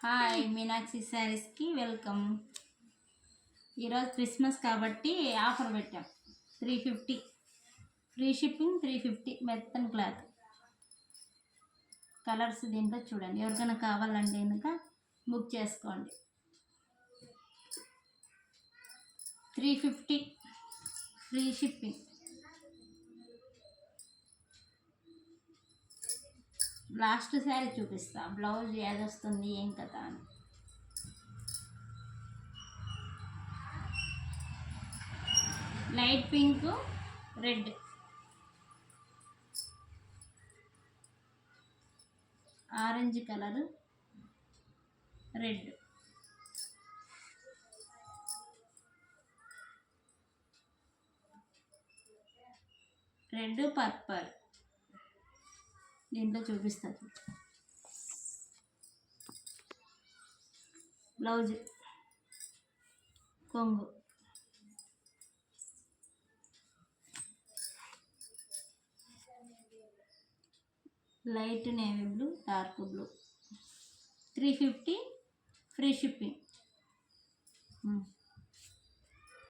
Hi Meenakshi శారీస్కి welcome. ఈరోజు Christmas కాబట్టి ఆఫర్ పెట్టాం. 350 ఫ్రీ షిప్పింగ్, 350 మెత్తన్ క్లాత్. కలర్స్ దీంట్లో చూడండి, ఎవరికైనా కావాలంటే కనుక బుక్ చేసుకోండి. 350 ఫ్రీ షిప్పింగ్. లాస్ట్ శారీ చూపిస్తా, బ్లౌజ్ ఏది వస్తుంది ఏం కదా అని. Light pink, red, orange colour, red, red purple. దీంట్లో చూపిస్తుంది బ్లౌజ్, కొంగు, light navy blue, dark blue. 350 free shipping.